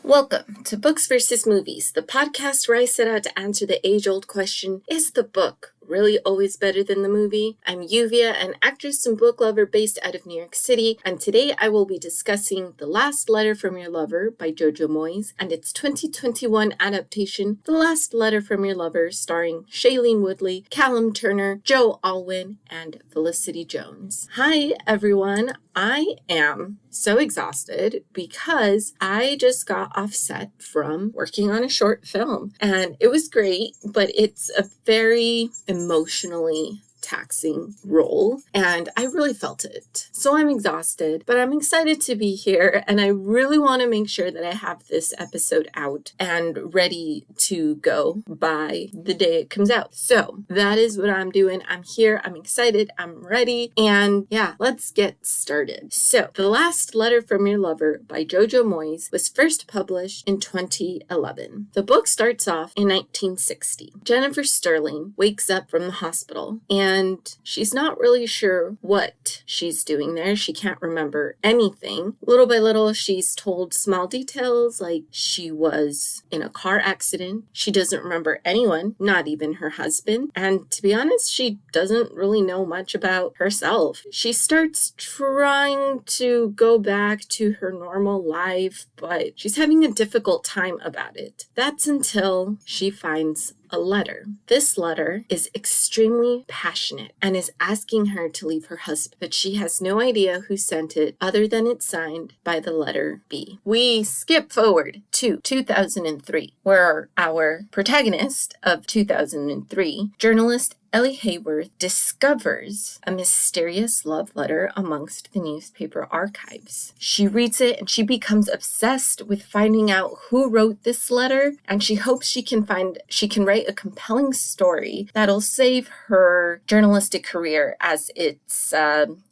Welcome to Books vs. Movies, the podcast where I set out to answer the age-old question, is the book really always better than the movie? I'm Yuvia, an actress and book lover based out of New York City, and today I will be discussing The Last Letter from Your Lover by Jojo Moyes and its 2021 adaptation, The Last Letter from Your Lover, starring Shailene Woodley, Callum Turner, Joe Alwyn, and Felicity Jones. Hi, everyone. I am so exhausted because I just got off set from working on a short film, and it was great, but it's a very emotionally taxing role, and I really felt it. So I'm exhausted, but I'm excited to be here, and I really want to make sure that I have this episode out and ready to go by the day it comes out. So that is what I'm doing. I'm here, I'm excited, I'm ready, and yeah, let's get started. So, The Last Letter from Your Lover by Jojo Moyes was first published in 2011. The book starts off in 1960. Jennifer Stirling wakes up from the hospital, and she's not really sure what she's doing there. She can't remember anything. Little by little, she's told small details like she was in a car accident. She doesn't remember anyone, not even her husband. And to be honest, she doesn't really know much about herself. She starts trying to go back to her normal life, but she's having a difficult time about it. That's until she finds a letter. This letter is extremely passionate and is asking her to leave her husband, but she has no idea who sent it other than it's signed by the letter B. We skip forward to 2003, where our protagonist of 2003, journalist Ellie Haworth, discovers a mysterious love letter amongst the newspaper archives. She reads it and she becomes obsessed with finding out who wrote this letter, and she hopes she can write a compelling story that'll save her journalistic career as it's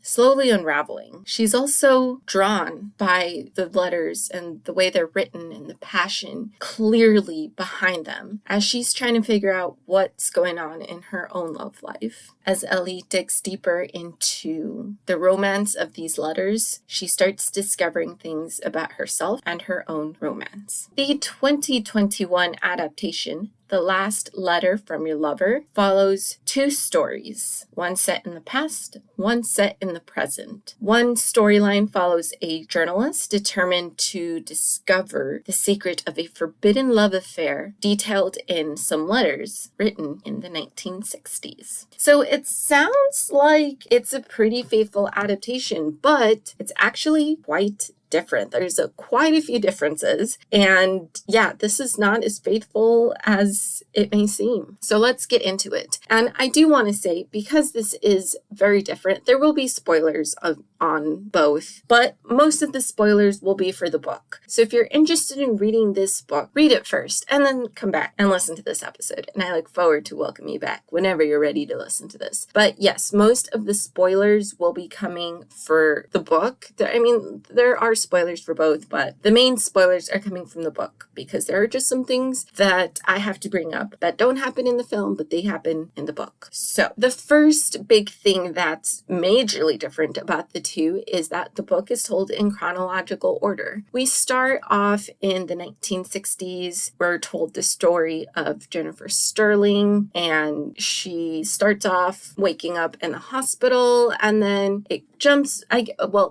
slowly unraveling. She's also drawn by the letters and the way they're written and the passion clearly behind them as she's trying to figure out what's going on in her own love life. As Ellie digs deeper into the romance of these letters, she starts discovering things about herself and her own romance. The 2021 adaptation, The Last Letter from Your Lover, follows two stories, one set in the past, one set in the present. One storyline follows a journalist determined to discover the secret of a forbidden love affair detailed in some letters written in the 1960s. So it sounds like it's a pretty faithful adaptation, but it's actually quite different. There's quite a few differences, and yeah, this is not as faithful as it may seem. So let's get into it. And I do want to say, because this is very different, there will be spoilers on both, but most of the spoilers will be for the book. So if you're interested in reading this book, read it first and then come back and listen to this episode. And I look forward to welcoming you back whenever you're ready to listen to this. But yes, most of the spoilers will be coming for the book. There are spoilers for both, but the main spoilers are coming from the book because there are just some things that I have to bring up that don't happen in the film, but they happen in the book. So the first big thing that's majorly different about the two is that the book is told in chronological order. We start off in the 1960s. We're told the story of Jennifer Stirling, and she starts off waking up in the hospital, and then it jumps,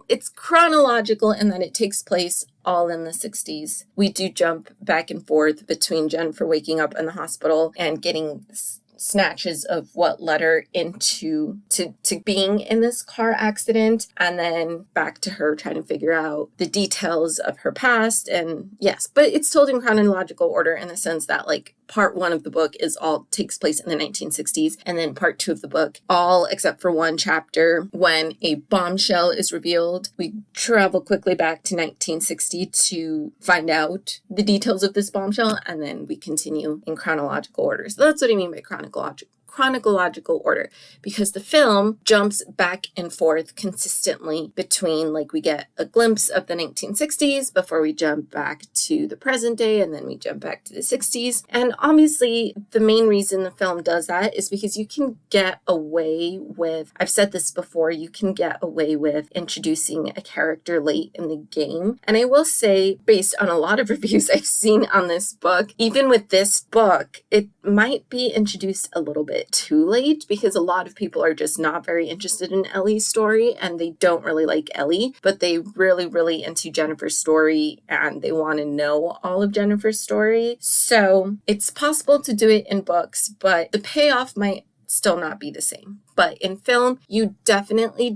it's chronological in that it takes place all in the 60s. We do jump back and forth between Jennifer waking up in the hospital and getting snatches of what led her into being in this car accident, and then back to her trying to figure out the details of her past. And yes, but it's told in chronological order in the sense that part one of the book takes place in the 1960s, and then part two of the book, all except for one chapter when a bombshell is revealed. We travel quickly back to 1960 to find out the details of this bombshell, and then we continue in chronological order. So that's what I mean by chronological order, because the film jumps back and forth consistently between, like, we get a glimpse of the 1960s before we jump back to the present day, and then we jump back to the 60s. And obviously, the main reason the film does that is because you can get away with, I've said this before, you can get away with introducing a character late in the game. And I will say, based on a lot of reviews I've seen on this book, even with this book, it might be introduced a little bit too late, because a lot of people are just not very interested in Ellie's story, and they don't really like Ellie, but they really into Jennifer's story, and they want to know all of Jennifer's story. So it's possible to do it in books, but the payoff might still not be the same. But in film, you definitely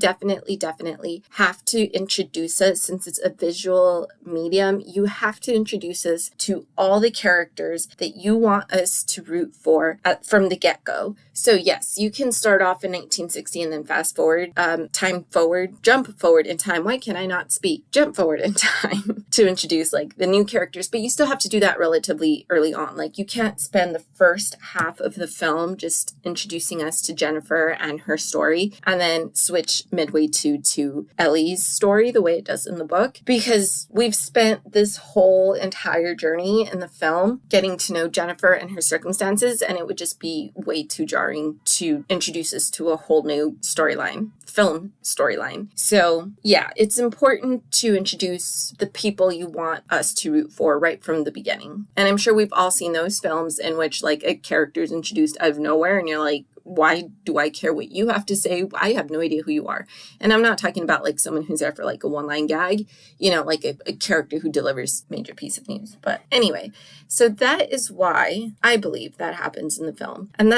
have to introduce us, since it's a visual medium, you have to introduce us to all the characters that you want us to root for from the get-go. So yes, you can start off in 1960 and then fast forward, jump forward in time. Why can I not speak? Jump forward in time to introduce like the new characters, but you still have to do that relatively early on. Like, you can't spend the first half of the film just introducing us to Jennifer and her story, and then switch midway to Ellie's story the way it does in the book, because we've spent this whole entire journey in the film getting to know Jennifer and her circumstances, and it would just be way too jarring to introduce us to a whole new film storyline. So yeah, it's important to introduce the people you want us to root for right from the beginning. And I'm sure we've all seen those films in which like a character is introduced out of nowhere and you're like, why do I care what you have to say? I have no idea who you are. And I'm not talking about like someone who's there for like a one-line gag, like a character who delivers major piece of news. But anyway, so that is why I believe that happens in the film. And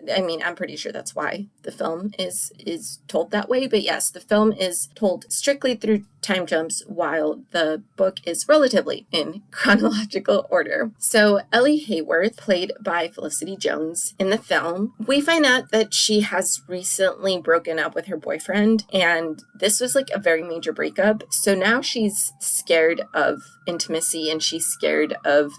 I'm pretty sure that's why the film is told that way. But yes, the film is told strictly through time jumps, while the book is relatively in chronological order. So Ellie Haworth, played by Felicity Jones in the film, we find out that she has recently broken up with her boyfriend, and this was like a very major breakup. So now she's scared of intimacy, and she's scared of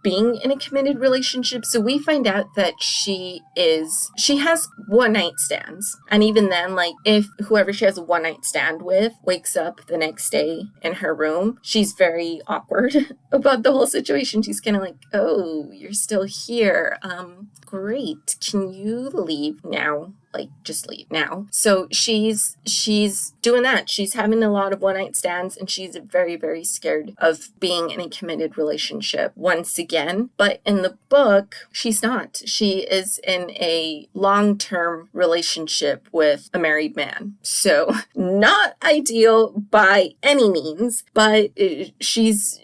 being in a committed relationship. So we find out that she has one night stands, and even then, like, if whoever she has a one night stand with wakes up the next day in her room, she's very awkward about the whole situation. She's kind of like, oh, you're still here. Great. Can you leave now? Like, just leave now. So she's doing that. She's having a lot of one night stands, and she's very, very scared of being in a committed relationship once again. But in the book, she's not. She is in a long-term relationship with a married man. So not ideal by any means, but she's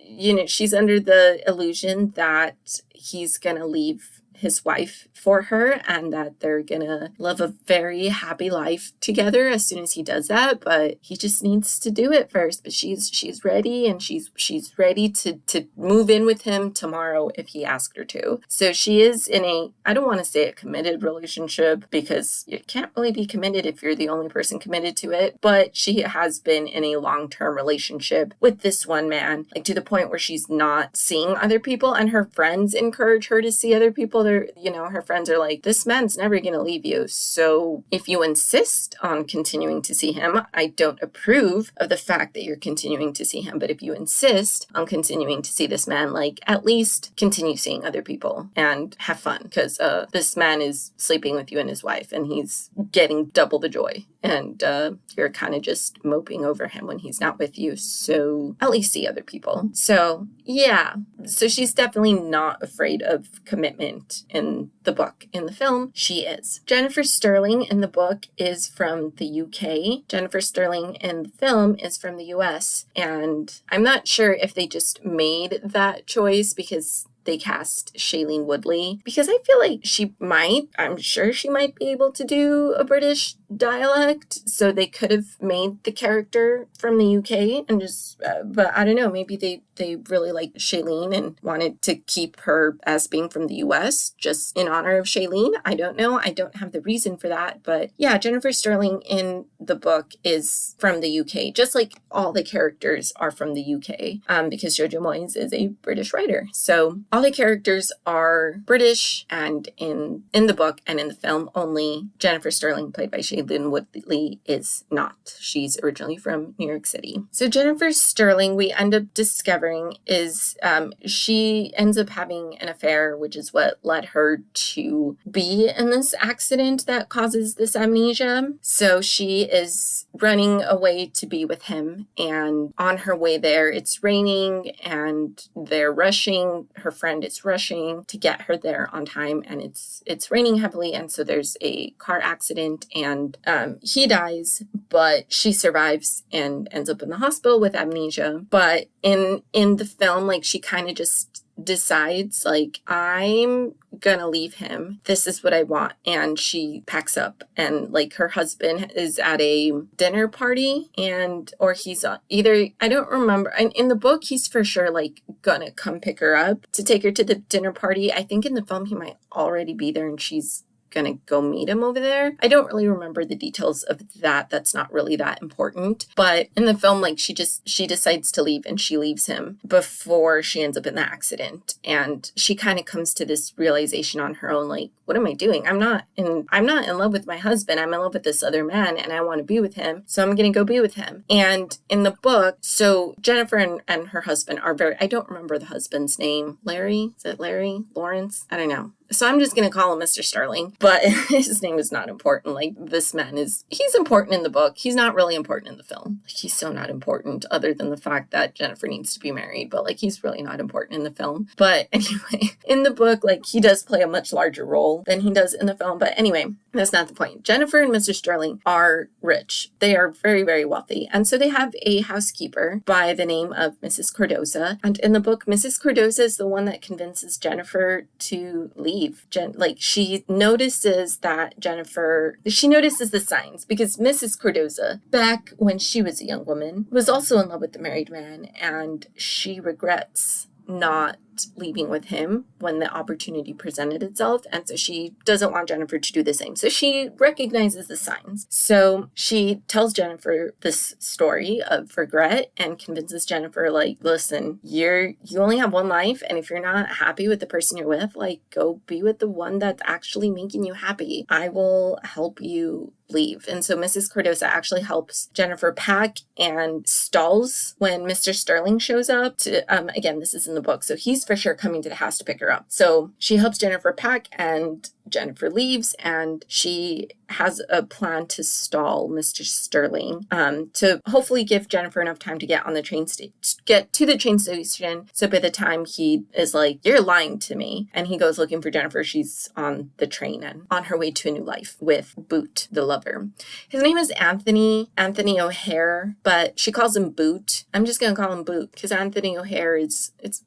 under the illusion that he's gonna leave his wife for her, and that they're gonna live a very happy life together as soon as he does that. But he just needs to do it first. But she's ready, and she's ready to move in with him tomorrow if he asked her to. So she is in I don't want to say a committed relationship, because you can't really be committed if you're the only person committed to it, but she has been in a long-term relationship with this one man, like to the point where she's not seeing other people, and her friends encourage her to see other people. Her friends are like, this man's never going to leave you. So if you insist on continuing to see him, I don't approve of the fact that you're continuing to see him. But if you insist on continuing to see this man, like, at least continue seeing other people and have fun, because this man is sleeping with you and his wife, and he's getting double the joy. And you're kind of just moping over him when he's not with you. So at least see other people. So yeah. So she's definitely not afraid of commitment in the book. In the film, she is. Jennifer Stirling in the book is from the UK. Jennifer Stirling in the film is from the US. And I'm not sure if they just made that choice because they cast Shailene Woodley, because I feel like I'm sure she might be able to do a British dialect, so they could have made the character from the UK and just, but I don't know, maybe they really liked Shailene and wanted to keep her as being from the US just in honor of Shailene. I don't know. I don't have the reason for that, but yeah, Jennifer Stirling in the book is from the UK, just like all the characters are from the UK, because Jojo Moyes is a British writer. So all the characters are British, and in the book and in the film, only Jennifer Stirling, played by Shailene Woodley, is not. She's originally from New York City. So Jennifer Stirling, we end up discovering, is she ends up having an affair, which is what led her to be in this accident that causes this amnesia. So she is running away to be with him, and on her way there, it's raining and they're rushing. Her friend is rushing to get her there on time, and it's raining heavily, and so there's a car accident, and he dies, but she survives and ends up in the hospital with amnesia. But in the film, like, she kind of just decides, like, I'm gonna leave him. This is what I want. And she packs up, and like her husband is at a dinner party, or he's either, I don't remember. In the book, he's for sure like gonna come pick her up to take her to the dinner party. I think in the film he might already be there and she's gonna go meet him over there. I don't really remember the details of that. That's not really that important. But in the film, like, she decides to leave, and she leaves him before she ends up in the accident. And she kind of comes to this realization on her own, like, what am I doing? I'm not in love with my husband. I'm in love with this other man, and I want to be with him. So I'm gonna go be with him. And in the book, so Jennifer and her husband are I don't remember the husband's name. Larry? Is it Larry? Lawrence? I don't know. So I'm just going to call him Mr. Stirling, but his name is not important. Like, this man he's important in the book. He's not really important in the film. Like, he's so not important, other than the fact that Jennifer needs to be married, but like, he's really not important in the film. But anyway, in the book, like, he does play a much larger role than he does in the film. But anyway, that's not the point. Jennifer and Mr. Stirling are rich. They are very, very wealthy. And so they have a housekeeper by the name of Mrs. Cardoza. And in the book, Mrs. Cardoza is the one that convinces Jennifer to leave. She notices the signs, because Mrs. Cardoza, back when she was a young woman, was also in love with the married man, and she regrets not leaving with him when the opportunity presented itself. And so she doesn't want Jennifer to do the same. So she recognizes the signs. So she tells Jennifer this story of regret and convinces Jennifer, like, listen, you only have one life. And if you're not happy with the person you're with, like, go be with the one that's actually making you happy. I will help you leave. And so Mrs. Cardoza actually helps Jennifer pack and stalls when Mr. Stirling shows up to, again, this is in the book, so he's for sure coming to the house to pick her up. So she helps Jennifer pack, and Jennifer leaves, and she has a plan to stall Mr. Stirling, to hopefully give Jennifer enough time to get to the train station. So by the time he is like, you're lying to me, and he goes looking for Jennifer, she's on the train and on her way to a new life with Boot, the lover. His name is Anthony O'Hare, but she calls him Boot. I'm just going to call him Boot because Anthony O'Hare it's just,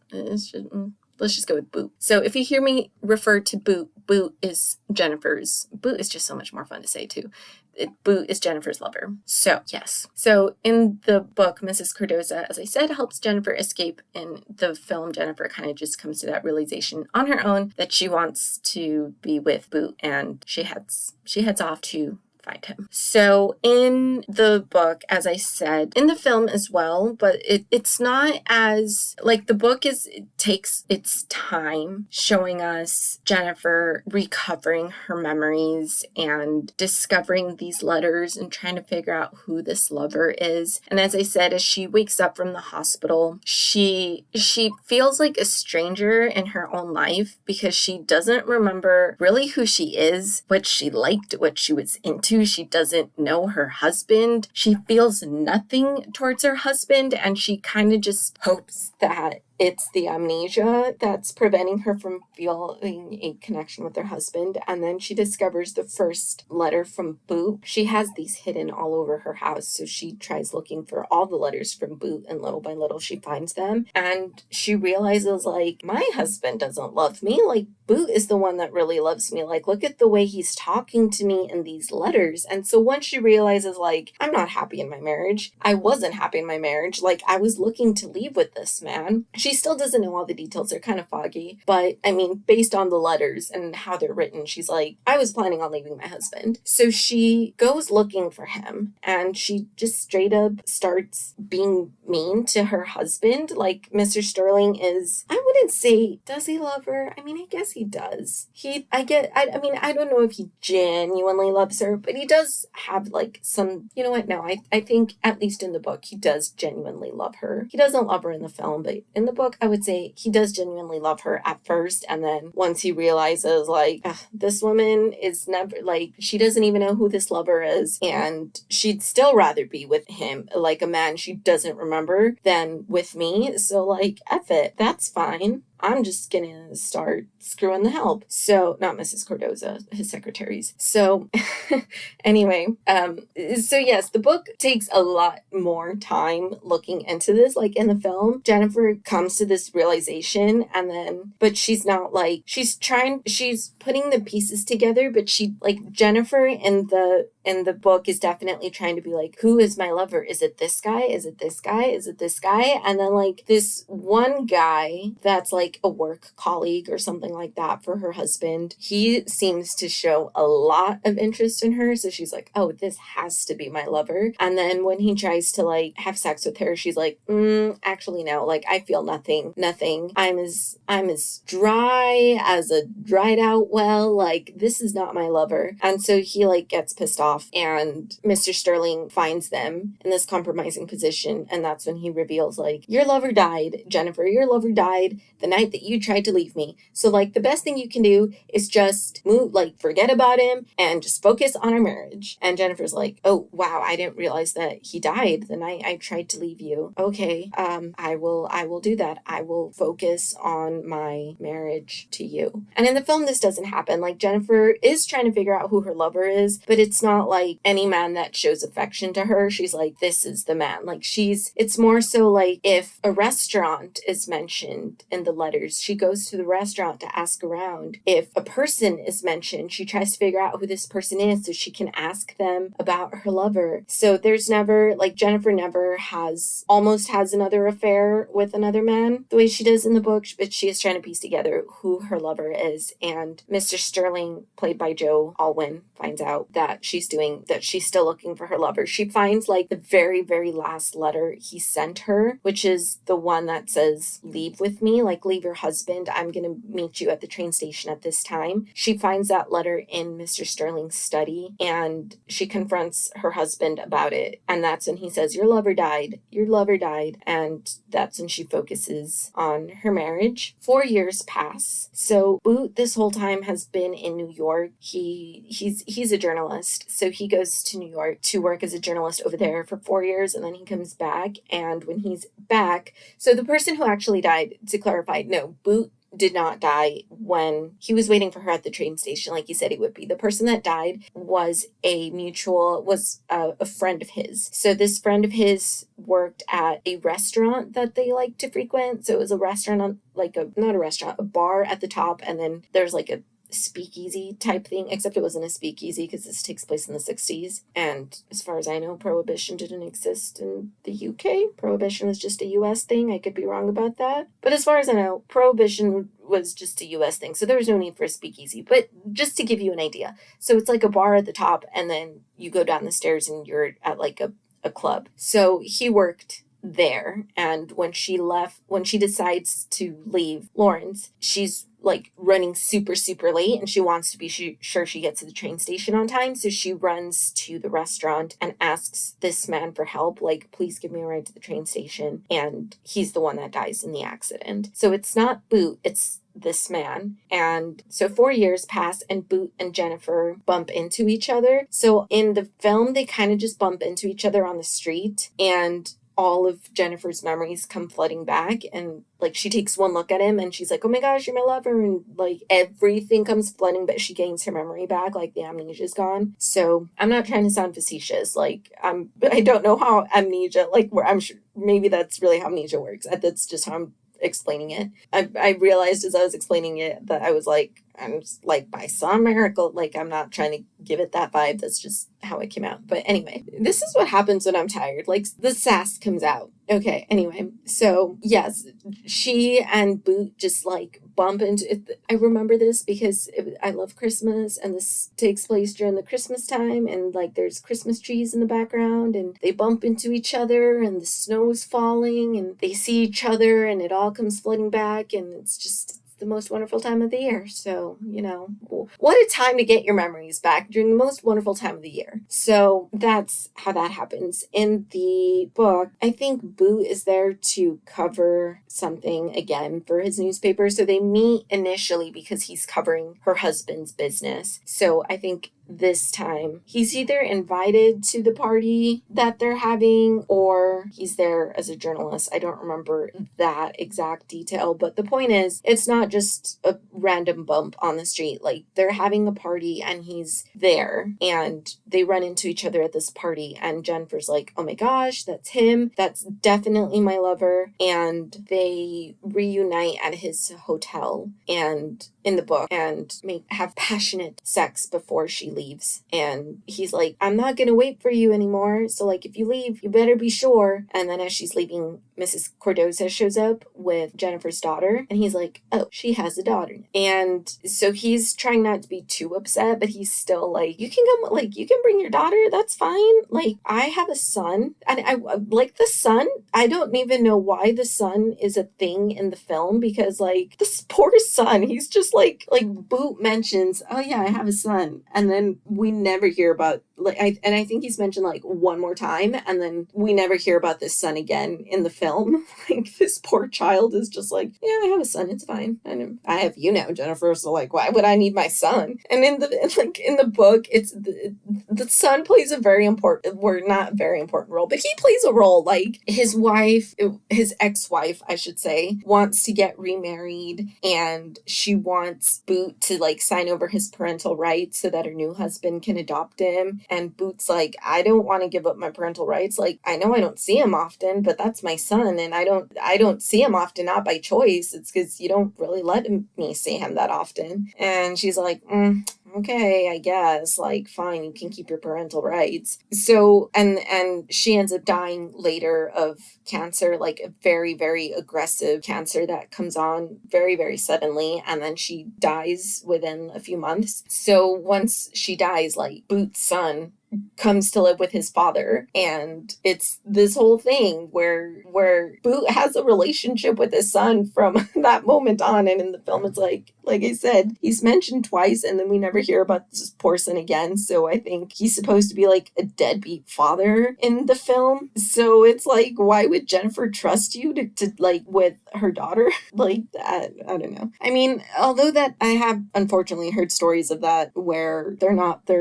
let's just go with Boot. So if you hear me refer to Boot, Boot is Jennifer's. Boot is just so much more fun to say too. Boot is Jennifer's lover. So, yes. So in the book, Mrs. Cardoza, as I said, helps Jennifer escape. In the film, Jennifer kind of just comes to that realization on her own that she wants to be with Boot, and she heads off to find him. So in the book, as I said, in the film as well, but it's not as, like, the book it takes its time showing us Jennifer recovering her memories and discovering these letters and trying to figure out who this lover is. And as I said, as she wakes up from the hospital, she feels like a stranger in her own life because she doesn't remember really who she is, what she liked, what she was into. She doesn't know her husband. She feels nothing towards her husband, and she kind of just hopes that it's the amnesia that's preventing her from feeling a connection with her husband. And then she discovers the first letter from Boot. She has these hidden all over her house, so she tries looking for all the letters from Boot, and little by little she finds them. And she realizes, like, my husband doesn't love me. Like, Boot is the one that really loves me. Like, look at the way he's talking to me in these letters. And so once she realizes, like, I'm not happy in my marriage, I wasn't happy in my marriage, like, I was looking to leave with this man. She still doesn't know all the details. They're kind of foggy. But, I mean, based on the letters and how they're written, she's like, I was planning on leaving my husband. So she goes looking for him, and she just straight up starts being mean to her husband. Like, Mr. Stirling is, I wouldn't say, does he love her? I mean, I guess he does. I mean, I don't know if he genuinely loves her, but he does have, like, some, you know what? No, I think, at least in the book, he does genuinely love her. He doesn't love her in the film, but in the book, I would say he does genuinely love her at first. And then once he realizes, like, this woman is never, like, she doesn't even know who this lover is, and she'd still rather be with him, like a man she doesn't remember, than with me. So, like, F it. That's fine. I'm just gonna start screwing the help. So, not Mrs. Cordoza, his secretaries. So, anyway, so yes, the book takes a lot more time looking into this. Like, in the film, Jennifer comes to this realization, and then, but she's not, like, she's putting the pieces together, but Jennifer in the book is definitely trying to be like, who is my lover? Is it this guy? Is it this guy? Is it this guy? And then, like, this one guy that's, like, a work colleague or something like that for her husband, he seems to show a lot of interest in her. So she's like, oh, this has to be my lover. And then when he tries to, like, have sex with her, she's like, actually, no, like, I feel nothing. I'm as dry as a dried out well. Like, this is not my lover. And so he, like, gets pissed off, and Mr. Stirling finds them in this compromising position. And that's when he reveals, like, your lover died, Jennifer, your lover died the night that you tried to leave me. So, like, the best thing you can do is just move, like, forget about him and just focus on our marriage. And Jennifer's like, oh, wow, I didn't realize that he died the night I tried to leave you. Okay, I will do that. I will focus on my marriage to you. And in the film, this doesn't happen. Like, Jennifer is trying to figure out who her lover is, but it's not like any man that shows affection to her. She's like, this is the man. Like, it's more so like if a restaurant is mentioned in the letters, she goes to the restaurant to ask around. If a person is mentioned, she tries to figure out who this person is so she can ask them about her lover. So there's never, like, Jennifer never almost has another affair with another man the way she does in the book, but she is trying to piece together who her lover is. And Mr. Stirling, played by Joe Alwyn, finds out that she's still looking for her lover. She finds, like, the very, very last letter he sent her, which is the one that says, leave with me, like, leave your husband. I'm going to meet you at the train station at this time. She finds that letter in Mr. Stirling's study, and she confronts her husband about it. And that's when he says, your lover died. Your lover died. And that's when she focuses on her marriage. 4 years pass. So Boot this whole time has been in New York. He's a journalist. So he goes to New York to work as a journalist over there for 4 years, and then he comes back. And when he's back, so the person who actually died, to clarify, no, Boot did not die when he was waiting for her at the train station like he said he would be. The person that died was a friend of his. So this friend of his worked at a restaurant that they like to frequent. So it was a restaurant, a bar at the top, and then there's like a speakeasy type thing, except it wasn't a speakeasy because this takes place in the 60s. And as far as I know, prohibition didn't exist in the UK. Prohibition was just a US thing. I could be wrong about that. But as far as I know, prohibition was just a US thing. So there was no need for a speakeasy. But just to give you an idea. So it's like a bar at the top, and then you go down the stairs and you're at like a club. So he worked there. And when she decides to leave Lawrence, she's like running super, super late, and she wants to be sure she gets to the train station on time. So she runs to the restaurant and asks this man for help, like, please give me a ride to the train station. And he's the one that dies in the accident. So it's not Boot, it's this man. And so 4 years pass, and Boot and Jennifer bump into each other. So in the film, they kind of just bump into each other on the street, and all of Jennifer's memories come flooding back, and like she takes one look at him and she's like, oh my gosh, you're my lover, and like everything comes flooding, but she gains her memory back, like the amnesia's gone. So I'm not trying to sound facetious, like I don't know how amnesia, like where I'm sure maybe that's really how amnesia works. That's just how I'm explaining it. I realized as I was explaining it that I was like, I'm just like, by some miracle, like I'm not trying to give it that vibe. That's just how it came out. But anyway, this is what happens when I'm tired. Like the sass comes out. Okay, anyway, so yes, she and Boot just like bump into it. I remember this because I love Christmas, and this takes place during the Christmas time, and like there's Christmas trees in the background, and they bump into each other, and the snow's falling, and they see each other, and it all comes flooding back, and it's just the most wonderful time of the year. So, you know, what a time to get your memories back during the most wonderful time of the year. So that's how that happens. In the book, I think Boo is there to cover something again for his newspaper. So they meet initially because he's covering her husband's business. So I think this time he's either invited to the party that they're having or he's there as a journalist. I don't remember that exact detail, but the point is it's not just a random bump on the street. Like they're having a party and he's there, and they run into each other at this party, and Jennifer's like, oh my gosh, that's him, that's definitely my lover, and they reunite at his hotel and in the book and have passionate sex before she leaves. And he's like, I'm not gonna wait for you anymore, so like if you leave, you better be sure. And then as she's leaving, Mrs. Cordoza shows up with Jennifer's daughter, and he's like, oh, she has a daughter. And so he's trying not to be too upset, but he's still like, you can come, like you can bring your daughter, that's fine. Like I have a son, and I like the son. I don't even know why the son is a thing in the film, because like this poor son, he's just like Boot mentions, oh yeah, I have a son, and then we never hear about I think he's mentioned like one more time, and then we never hear about this son again in the film. Like this poor child is just like, yeah, I have a son, it's fine, and I have you now, Jennifer, so like why would I need my son? And in the book, it's the son plays a very important, or not very important role, but he plays a role. Like his ex-wife, I should say, wants to get remarried, and she wants Boot to like sign over his parental rights so that her new husband can adopt him. And Boot's like, I don't want to give up my parental rights. Like, I know I don't see him often, but that's my son, and I don't see him often, not by choice. It's because you don't really let me see him that often. And she's like, okay, I guess, like, fine, you can keep your parental rights. So, and she ends up dying later of cancer, like a very, very aggressive cancer that comes on very, very suddenly, and then she dies within a few months. So once she dies, like, Boot's son comes to live with his father, and it's this whole thing where Boot has a relationship with his son from that moment on. And in the film, it's like I said, he's mentioned twice, and then we never hear about this poor son again. So I think he's supposed to be like a deadbeat father in the film. So it's like, why would Jennifer trust you to like with her daughter? Like that, I don't know. I mean, although that I have unfortunately heard stories of that where they're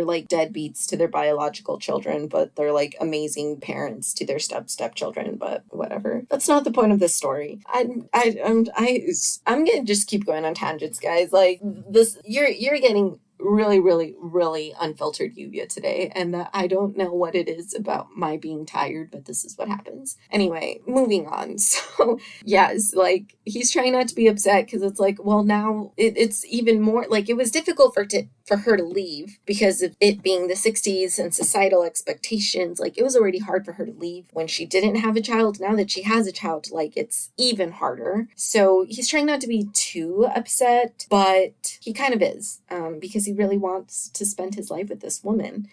like deadbeats to their biological children, but they're like amazing parents to their stepchildren. But whatever, that's not the point of this story. I'm gonna just keep going on tangents, guys. Like this, you're getting really, really, really unfiltered Yuvia today, and I don't know what it is about my being tired, but this is what happens. Anyway, moving on. So yes, like he's trying not to be upset because it's like, well, now it's even more like it was difficult for her to leave because of it being the 60s and societal expectations. Like it was already hard for her to leave when she didn't have a child. Now that she has a child, like it's even harder. So he's trying not to be too upset, but he kind of is, because he really wants to spend his life with this woman.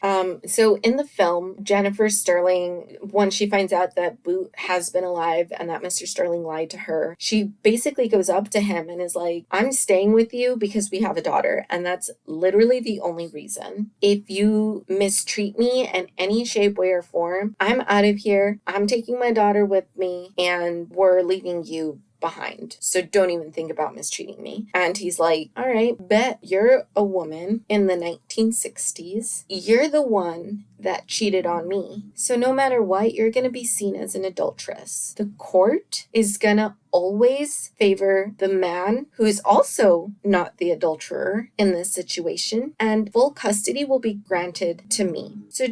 So in the film, Jennifer Stirling, when she finds out that Boot has been alive and that Mr. Stirling lied to her, she basically goes up to him and is like, I'm staying with you because we have a daughter, and that's literally the only reason. If you mistreat me in any shape, way, or form, I'm out of here. I'm taking my daughter with me, and we're leaving you behind. So don't even think about mistreating me. And he's like, all right, bet. You're a woman in the 1960s. You're the one that cheated on me. So no matter what, you're going to be seen as an adulteress. The court is going to always favor the man who is also not the adulterer in this situation, and full custody will be granted to me. So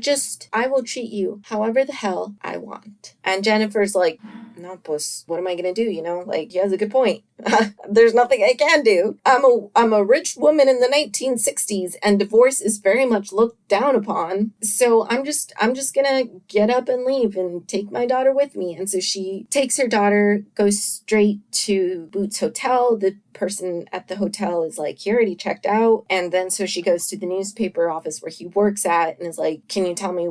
I will treat you however the hell I want. And Jennifer's like, no, puss, what am I gonna do? He has a good point. There's nothing I can do. I'm a rich woman in the 1960s, and divorce is very much looked down upon. So I'm just gonna get up and leave and take my daughter with me. And so she takes her daughter, goes straight to Boots' hotel. The person at the hotel is like, he already checked out. And then so she goes to the newspaper office where he works at and is like, can you tell me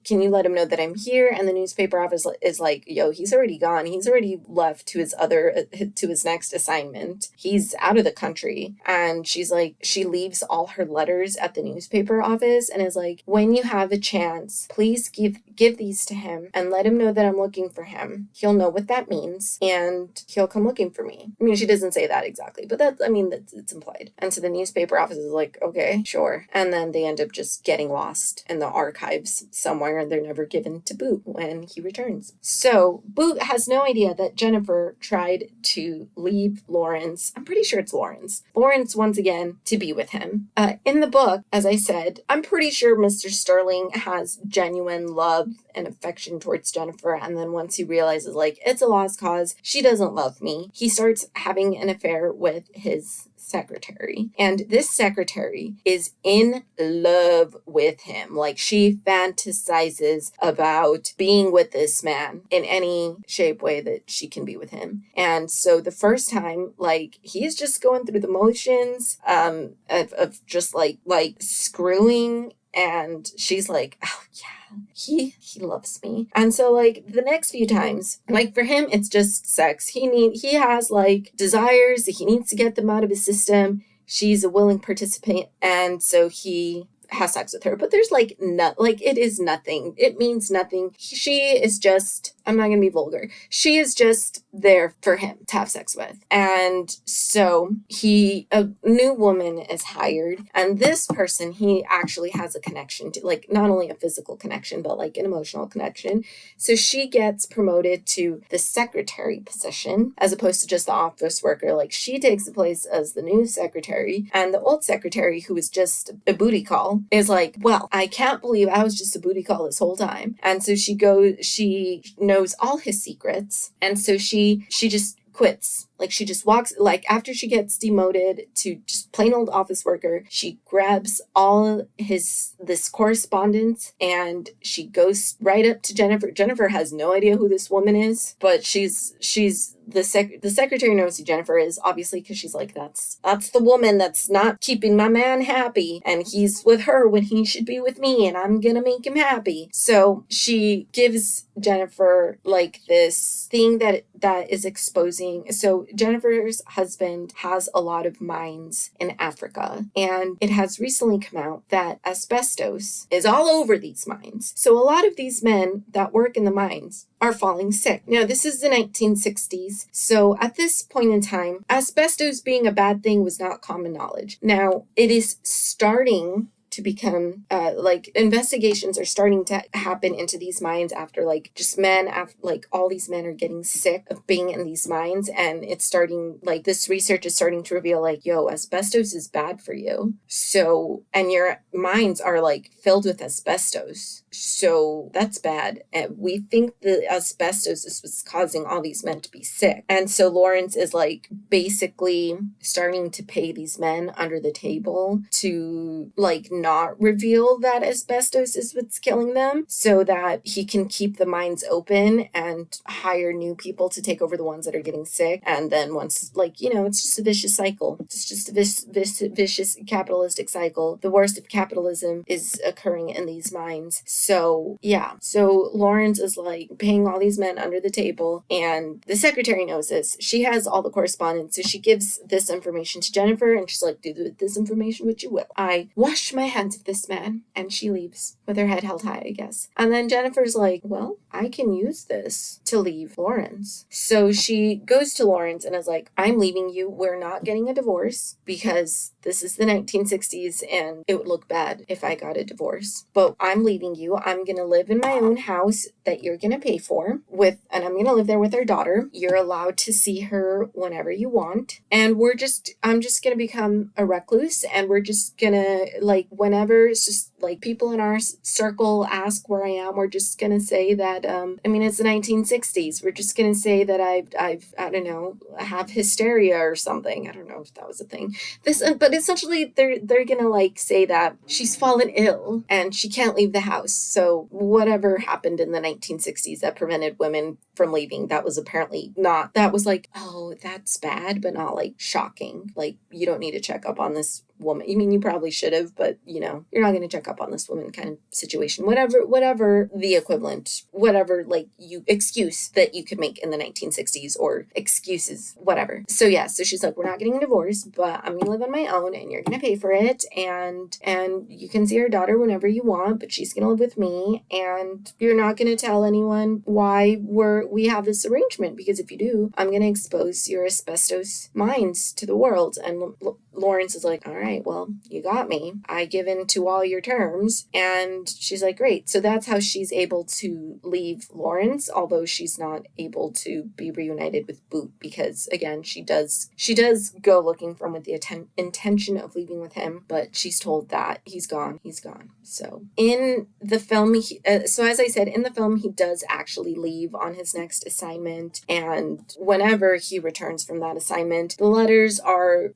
can you let him know that I'm here? And the newspaper office is like, yo, he's already gone. He's already left to his next assignment. He's out of the country. And she's like, she leaves all her letters at the newspaper office and is like, when you have a chance, please give these to him and let him know that I'm looking for him. He'll know what that means and he'll come looking for me. I mean, she doesn't say that exactly, but it's implied. And so the newspaper office is like, okay, sure. And then they end up just getting lost in the archives somewhere, and they're never given to Boot when he returns. So Boot has no idea that Jennifer tried to leave Lawrence. I'm pretty sure it's Lawrence once again to be with him. In the book, as I said, I'm pretty sure Mr. Stirling has genuine love and affection towards Jennifer, and then once he realizes it's a lost cause, she doesn't love me, he starts having an affair with his secretary. And this secretary is in love with him. She fantasizes about being with this man in any shape, way that she can be with him. And so the first time, he's just going through the motions of just screwing, and she's like, oh yeah, he loves me. And so the next few times, for him, it's just sex. He has desires, he needs to get them out of his system. She's a willing participant, and so he has sex with her, but there's it is nothing. It means nothing. She is just, I'm not gonna be vulgar, she is just there for him to have sex with. And so a new woman is hired, and this person he actually has a connection to, not only a physical connection, but an emotional connection. So she gets promoted to the secretary position as opposed to just the office worker. She takes the place as the new secretary, and the old secretary, who was just a booty call, is like, well, I can't believe I was just a booty call this whole time. And so she knows all his secrets, and so she just quits. She just walks, after she gets demoted to just plain old office worker, she grabs all this correspondence and she goes right up to Jennifer. Jennifer has no idea who this woman is, but the secretary knows who Jennifer is, obviously, because she's like, that's the woman that's not keeping my man happy, and he's with her when he should be with me, and I'm gonna make him happy. So she gives Jennifer this thing that is exposing. So Jennifer's husband has a lot of mines in Africa, and it has recently come out that asbestos is all over these mines. So a lot of these men that work in the mines are falling sick. Now, this is the 1960s, so at this point in time, asbestos being a bad thing was not common knowledge. Now, it is starting to become investigations are starting to happen into these mines after all these men are getting sick of being in these mines, and it's starting this research is starting to reveal yo, asbestos is bad for you. So, and your mines are filled with asbestos, so that's bad, and we think the asbestos is what's causing all these men to be sick. And so Lawrence is basically starting to pay these men under the table to not reveal that asbestos is what's killing them, so that he can keep the mines open and hire new people to take over the ones that are getting sick. And then once it's just a vicious cycle. It's just a vicious capitalistic cycle. The worst of capitalism is occurring in these mines. So yeah, so Lawrence is paying all these men under the table, and the secretary knows this. She has all the correspondence, so she gives this information to Jennifer, and she's like, do with this information what you will. I washed my hands of this man, and she leaves with her head held high, I guess. And then Jennifer's like, well, I can use this to leave Lawrence. So she goes to Lawrence and is like, I'm leaving you. We're not getting a divorce because this is the 1960s and it would look bad if I got a divorce. But I'm leaving you. I'm going to live in my own house that you're going to pay for and I'm going to live there with our daughter. You're allowed to see her whenever you want. And I'm just going to become a recluse, and we're just going to, like, whenever it's just like people in our circle ask where I am, we're just going to say that, it's the 1960s. We're just going to say that I don't know, have hysteria or something. I don't know if that was a thing. But essentially they're going to like say that she's fallen ill and she can't leave the house. So whatever happened in the 1960s that prevented women from leaving, that was apparently not, that was like, oh, that's bad, but not like shocking. Like, you don't need to check up on this woman. I mean, you probably should have, but you're not going to check up on this woman kind of situation. Whatever the equivalent, whatever like excuse that you could make in the 1960s, or excuses, whatever. So she's like, we're not getting a divorce, but I'm going to live on my own and you're going to pay for it. And you can see our daughter whenever you want, but she's going to live with me, and you're not going to tell anyone why we have this arrangement, because if you do, I'm going to expose your asbestos minds to the world. And Lawrence is like, all right, well, you got me. I give in to all your terms. And she's like, great. So that's how she's able to leave Lawrence, although she's not able to be reunited with Boot, because again, she does go looking for him with the intention of leaving with him, but she's told that he's gone. So in the film, so as I said, in the film, he does actually leave on his next assignment. And whenever he returns from that assignment, the letters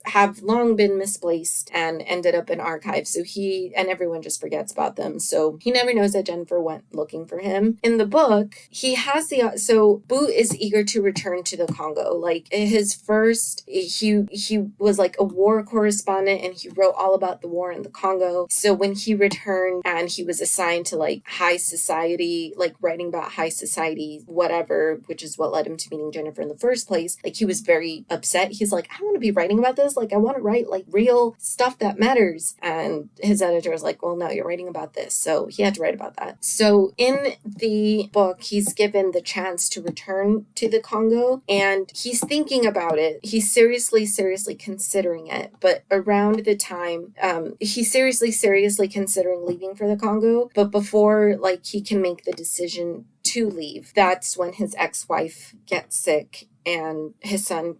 have long been misplaced and ended up in archives. So everyone just forgets about them. So he never knows that Jennifer went looking for him. In the book, so Boot is eager to return to the Congo. Like his first, he was like a war correspondent and he wrote all about the war in the Congo. So when he returned and he was assigned to like high society, like writing about high society, whatever, which is what led him to meeting Jennifer in the first place, like he was very upset. He's like, I don't want to be writing about this. Like I want to write like real stuff that matters. And his editor was like, well, no, you're writing about this. So he had to write about that. So in the book, he's given the chance to return to the Congo and he's thinking about it. He's seriously considering it. But around the time, he's seriously considering leaving for the Congo. But before like he can make the decision to leave, that's when his ex-wife gets sick and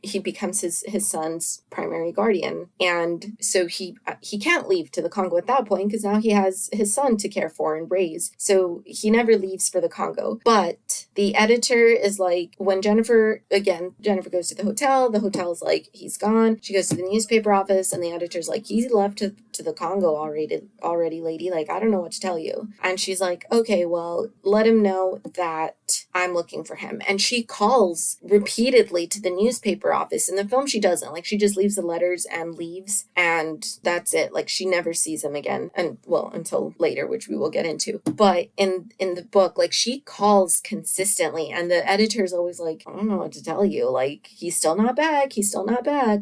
he becomes his son's primary guardian. And so he can't leave to the Congo at that point because now he has his son to care for and raise. So he never leaves for the Congo. But the editor is like, when Jennifer goes to the hotel's like, he's gone. She goes to the newspaper office and the editor's like, he left to the Congo already, lady. Like, I don't know what to tell you. And she's like, okay, well, let him know that I'm looking for him. And she calls repeatedly to the newspaper office. In the film, she doesn't. Like, she just leaves the letters and leaves, and that's it. Like, she never sees him again. And, well, until later, which we will get into. But in the book, like, she calls consistently, and the editor's always like, I don't know what to tell you. Like, he's still not back.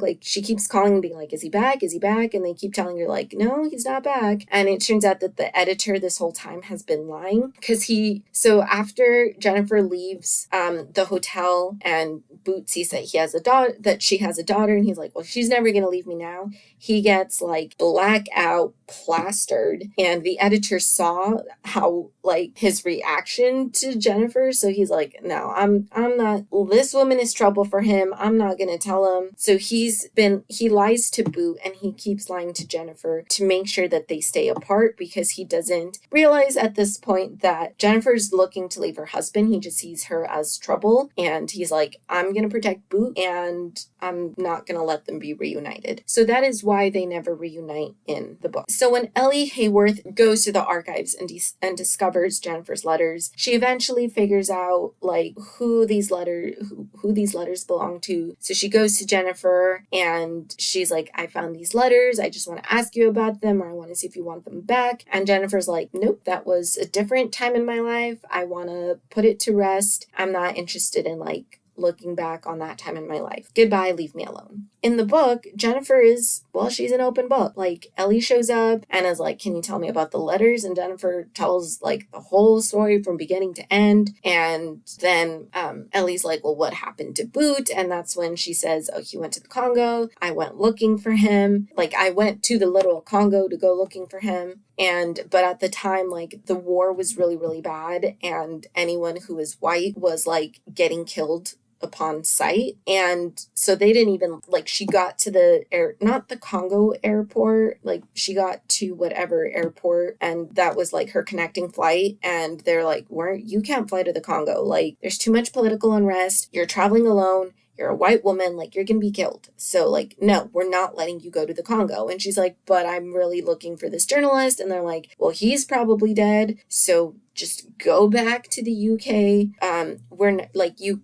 Like, she keeps calling and being like, is he back? And they keep telling her, like, no, he's not back. And it turns out that the editor this whole time has been lying, because so after Jennifer leaves the hotel and Boot sees that she has a daughter, and he's like, well, she's never gonna leave me now. He gets like blackout plastered, and the editor saw how like his reaction to Jennifer, so he's like, no, I'm not, this woman is trouble for him, I'm not gonna tell him. So he lies to Boot and he keeps lying to Jennifer to make sure that they stay apart, because he doesn't realize at this point that Jennifer's looking to leave her husband. He just sees her as trouble, and he's like, I'm gonna protect Boot and I'm not gonna let them be reunited. So that is why they never reunite in the book. So when Ellie Haworth goes to the archives and discovers Jennifer's letters, she eventually figures out like who these letters belong to. So she goes to Jennifer and she's like, I found these letters, I just want to ask you about them, or I want to see if you want them back. And Jennifer's like, nope, that was a different time in my life. I want to put it to rest. I'm not interested in like looking back on that time in my life. Goodbye, leave me alone. In the book, Jennifer is, well, she's an open book. Like, Ellie shows up and is like, can you tell me about the letters? And Jennifer tells like the whole story from beginning to end. And then Ellie's like, well, what happened to Boot? And that's when she says, oh, he went to the Congo. I went looking for him. Like, I went to the literal Congo to go looking for him. But at the time, like, the war was really, really bad. And anyone who was white was like getting killed upon sight. And so they didn't even, like, she got to not the Congo airport, like she got to whatever airport, and that was like her connecting flight. And they're like, you can't fly to the Congo. Like, there's too much political unrest. You're traveling alone. You're a white woman, like, you're gonna be killed. So, like, no, we're not letting you go to the Congo. And she's like, but I'm really looking for this journalist. And they're like, well, he's probably dead. So just go back to the UK.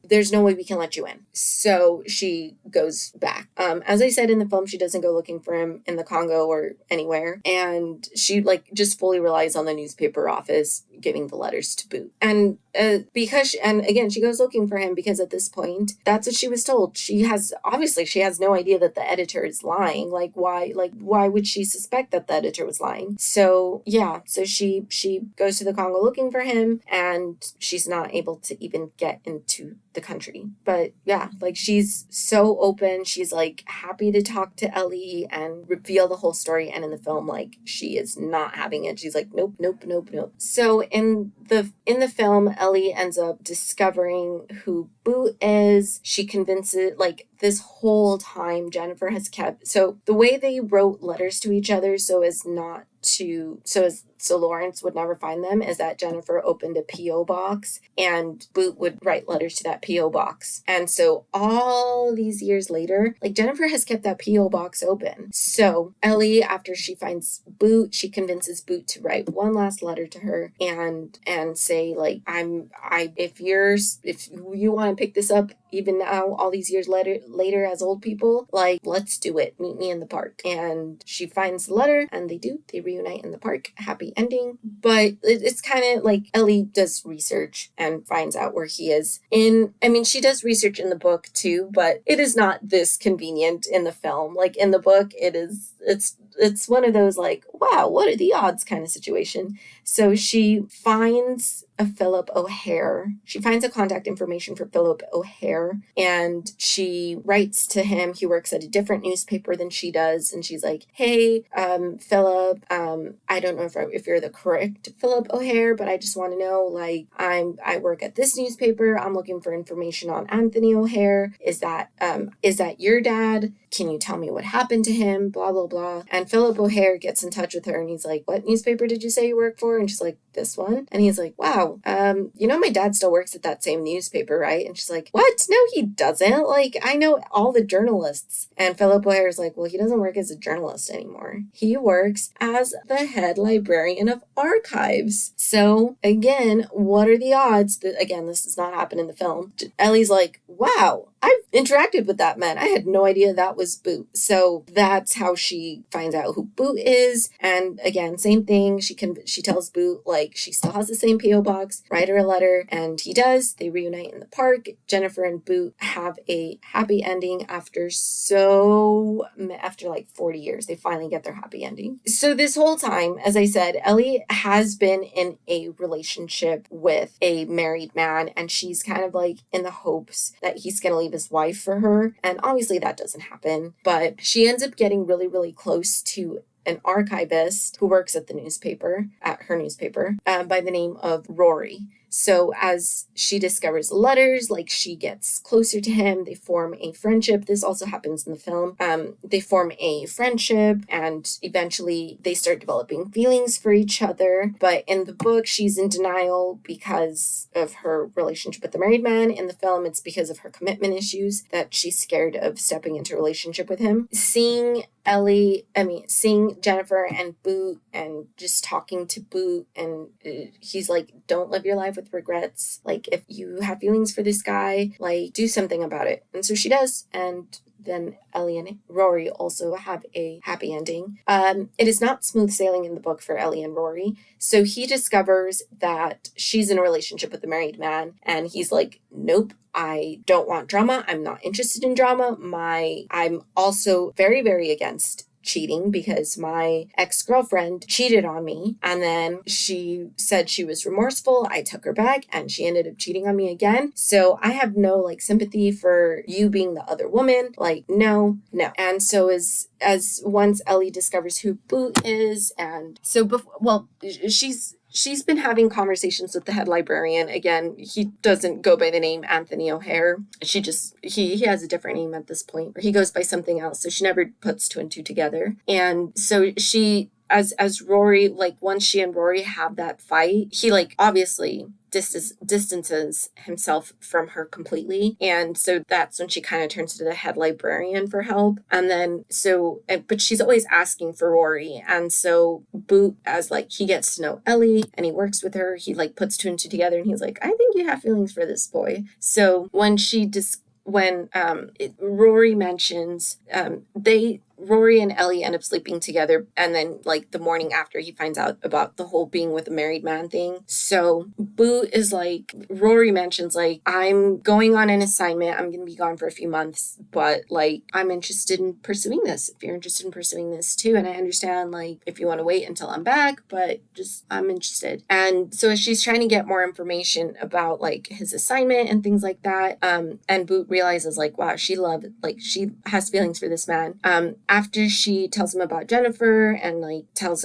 There's no way we can let you in. So she goes back. As I said in the film, she doesn't go looking for him in the Congo or anywhere. And she like just fully relies on the newspaper office giving the letters to Boot. And again, she goes looking for him because at this point, that's what she was told. She has no idea that the editor is lying. Why would she suspect that the editor was lying? So yeah, so she goes to the Congo looking for him, and she's not able to even get into the country. But yeah, like, she's so open. She's like happy to talk to Ellie and reveal the whole story. And in the film, like, she is not having it. She's like, nope. So in the film, Ellie ends up discovering who Boot is. She convinces, like, this whole time Jennifer has kept, so the way they wrote letters to each other so Lawrence would never find them is that Jennifer opened a P.O. box and Boot would write letters to that P.O. box. And so all these years later, like, Jennifer has kept that P.O. box open. So Ellie, after she finds Boot, she convinces Boot to write one last letter to her and say, like, if you want to pick this up even now, all these years later as old people, like, let's do it. Meet me in the park. And she finds the letter and they reunite in the park. Happy ending. But it's kind of like Ellie does research and finds out where he is. She does research in the book too, but it is not this convenient in the film. Like, in the book, it's one of those like, wow, what are the odds kind of situation. So she finds a Philip O'Hare. She finds a contact information for Philip O'Hare and she writes to him. He works at a different newspaper than she does. And she's like, hey, Philip, I don't know if you're the correct Philip O'Hare, but I just want to know, like, I work at this newspaper. I'm looking for information on Anthony O'Hare. Is that your dad? Can you tell me what happened to him? Blah, blah, blah. And Philip O'Hare gets in touch with her and he's like, what newspaper did you say you work for? And she's like, this one. And he's like, wow, my dad still works at that same newspaper, right? And she's like, what? No, he doesn't. Like, I know all the journalists. And Philip O'Hare is like, well, he doesn't work as a journalist anymore. He works as the head librarian of archives. So again, what are the odds that, again, this does not happen in the film. Ellie's like, wow, I've interacted with that man. I had no idea that was Boot. So that's how she finds out who Boot is. And again, same thing. She tells Boot, like, she still has the same P.O. box, write her a letter, and he does. They reunite in the park. Jennifer and Boot have a happy ending after like 40 years. They finally get their happy ending. So this whole time, as I said, Ellie has been in a relationship with a married man, and she's kind of like in the hopes that he's going to leave his wife for her. And obviously that doesn't happen, but she ends up getting really, really close to an archivist who works at her newspaper, by the name of Rory. So as she discovers the letters, like, she gets closer to him. They form a friendship. This also happens in the film. They form a friendship and eventually they start developing feelings for each other. But in the book, she's in denial because of her relationship with the married man. In the film, it's because of her commitment issues that she's scared of stepping into a relationship with him. Seeing Jennifer and Boot and just talking to Boot, and he's like, don't live your life with regrets. Like, if you have feelings for this guy, like, do something about it. And so she does, and then Ellie and Rory also have a happy ending. It is not smooth sailing in the book for Ellie and Rory. So he discovers that she's in a relationship with a married man, and he's like, nope, I don't want drama. I'm not interested in drama. I'm also very, very against cheating because my ex-girlfriend cheated on me, and then she said she was remorseful. I took her back and she ended up cheating on me again. So I have no like sympathy for you being the other woman. Like, no. And so as once Ellie discovers who Boot is, and so she's been having conversations with the head librarian. Again, he doesn't go by the name Anthony O'Hare. He has a different name at this point, or he goes by something else. So she never puts two and two together. And so she, as Rory, like once she and Rory have that fight, he like obviously distances himself from her completely. And so that's when she kind of turns to the head librarian for help. And then but she's always asking for Rory. And so Boot, as like he gets to know Ellie and he works with her, he like puts two and two together and he's like, I think you have feelings for this boy. So when Rory mentions, Rory and Ellie end up sleeping together, and then like the morning after he finds out about the whole being with a married man thing. So Boot is like, Rory mentions like, I'm going on an assignment, I'm gonna be gone for a few months, but like I'm interested in pursuing this if you're interested in pursuing this too, and I understand like if you want to wait until I'm back, but just I'm interested. And so as she's trying to get more information about like his assignment and things like that, and Boot realizes like, wow, she has feelings for this man. After she tells him about Jennifer and like tells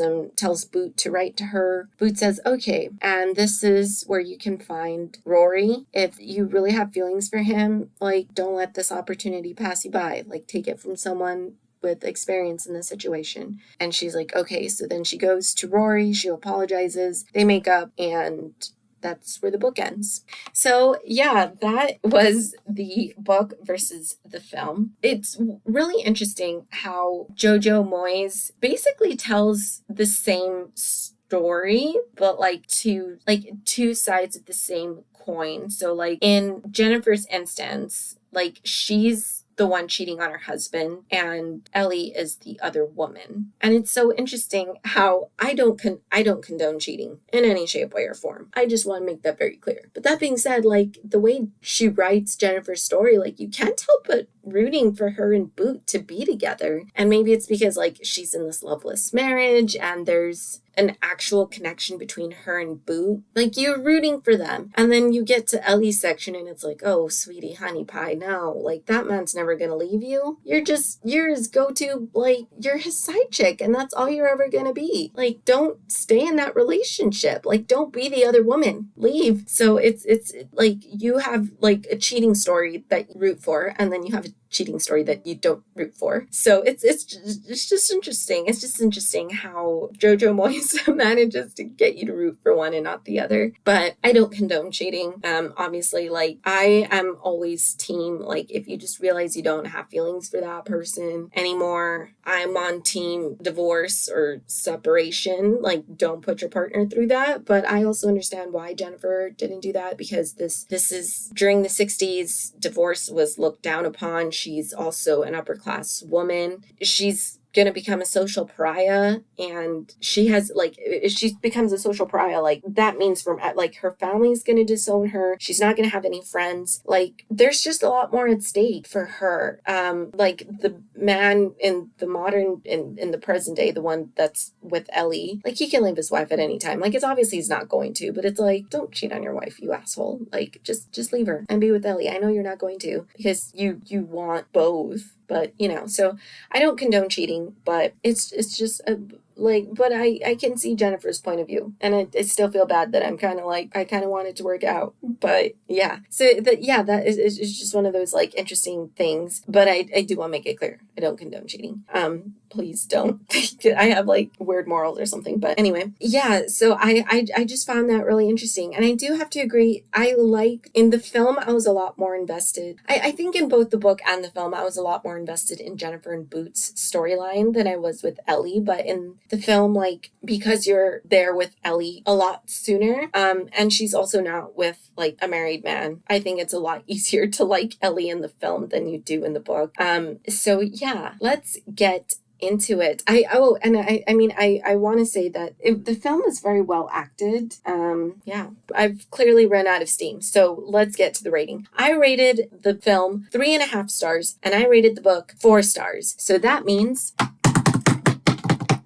Boot to write to her, Boot says, okay, and this is where you can find Rory. If you really have feelings for him, like don't let this opportunity pass you by. Like take it from someone with experience in this situation. And she's like, okay. So then she goes to Rory, she apologizes, they make up, and that's where the book ends. So yeah, that was the book versus the film. It's really interesting how Jojo Moyes basically tells the same story, but like two sides of the same coin. So like in Jennifer's instance, like she's the one cheating on her husband and Ellie is the other woman. And it's so interesting how I don't condone cheating in any shape, way, or form. I just want to make that very clear. But that being said, like the way she writes Jennifer's story, like you can't help but rooting for her and Boot to be together. And maybe it's because like she's in this loveless marriage and there's an actual connection between her and Boot. Like you're rooting for them. And then you get to Ellie's section and it's like, oh, sweetie, honey pie, no. Like that man's never gonna leave you. You're his go-to, like you're his side chick and that's all you're ever gonna be. Like don't stay in that relationship. Like don't be the other woman. Leave. So it's like you have like a cheating story that you root for, and then you have a cheating story that you don't root for. So it's just interesting. It's just interesting how Jojo Moyes manages to get you to root for one and not the other. But I don't condone cheating. Obviously, like I am always team, like if you just realize you don't have feelings for that person anymore, I'm on team divorce or separation. Like don't put your partner through that. But I also understand why Jennifer didn't do that, because this is during the 60s, divorce was looked down upon. She's also an upper class woman. She's going to become a social pariah, and she has like, if she becomes a social pariah, like that means from like her family's going to disown her. She's not going to have any friends. Like there's just a lot more at stake for her. Like the man in the modern, in the present day, the one that's with Ellie, like he can leave his wife at any time. Like it's obviously he's not going to, but it's like, don't cheat on your wife, you asshole. Like just leave her and be with Ellie. I know you're not going to, because you want both. But, so I don't condone cheating, but it's just but I can see Jennifer's point of view, and I still feel bad that I'm kind of like, I kind of want it to work out, but yeah. So that is just one of those like interesting things, but I do want to make it clear. I don't condone cheating. Please don't think I have like weird morals or something, but anyway, yeah. So I just found that really interesting. And I do have to agree. In the film, I was a lot more invested. I think in both the book and the film, I was a lot more invested in Jennifer and Boot's storyline than I was with Ellie, but in the film, like, because you're there with Ellie a lot sooner, and she's also not with like a married man. I think it's a lot easier to like Ellie in the film than you do in the book. So yeah, let's get into it. I want to say that the film is very well acted. Yeah, I've clearly run out of steam, so let's get to the rating. I rated the film 3.5 stars, and I rated the book 4 stars. So that means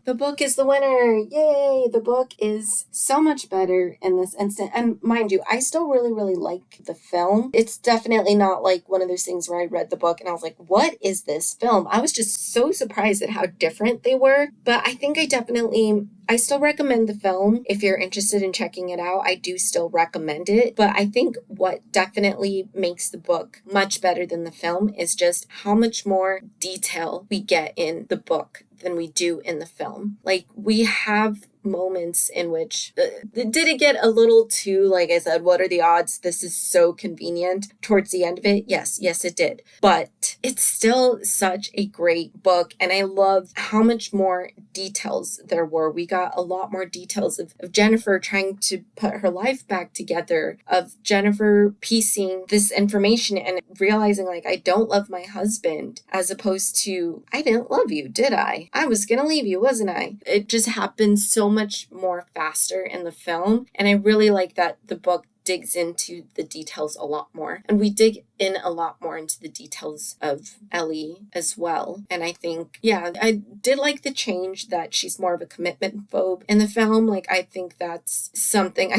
the book is the winner. Yay! The book is so much better in this instant. And mind you, I still really, really like the film. It's definitely not like one of those things where I read the book and I was like, what is this film? I was just so surprised at how different they were. But I think I still recommend the film. If you're interested in checking it out, I do still recommend it. But I think what definitely makes the book much better than the film is just how much more detail we get in the book than we do in the film. Like, we have moments in which did it get a little too, like I said, what are the odds this is so convenient towards the end of it? Yes it did, but it's still such a great book, and I love how much more details there were. We got a lot more details of Jennifer trying to put her life back together, of Jennifer piecing this information and realizing, like, I don't love my husband, as opposed to, I didn't love you, did I was gonna leave you, wasn't I? It just happens so much more faster in the film, and I really like that the book digs into the details a lot more, and we dig in a lot more into the details of Ellie as well. And I think, yeah, I did like the change that she's more of a commitment phobe in the film. Like, I think that's something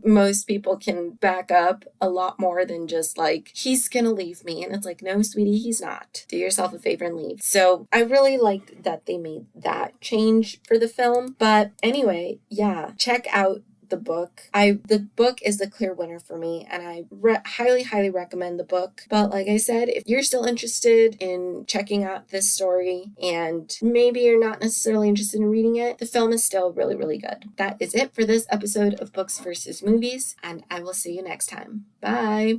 most people can back up a lot more than just like, he's gonna leave me, and it's like, no, sweetie, he's not. Do yourself a favor and leave. So I really liked that they made that change for the film. But anyway, yeah, check out the book. The book is the clear winner for me, and I highly recommend the book. But like I said, if you're still interested in checking out this story and maybe you're not necessarily interested in reading it, the film is still really, really good. That is it for this episode of Books versus Movies, and I will see you next time. Bye!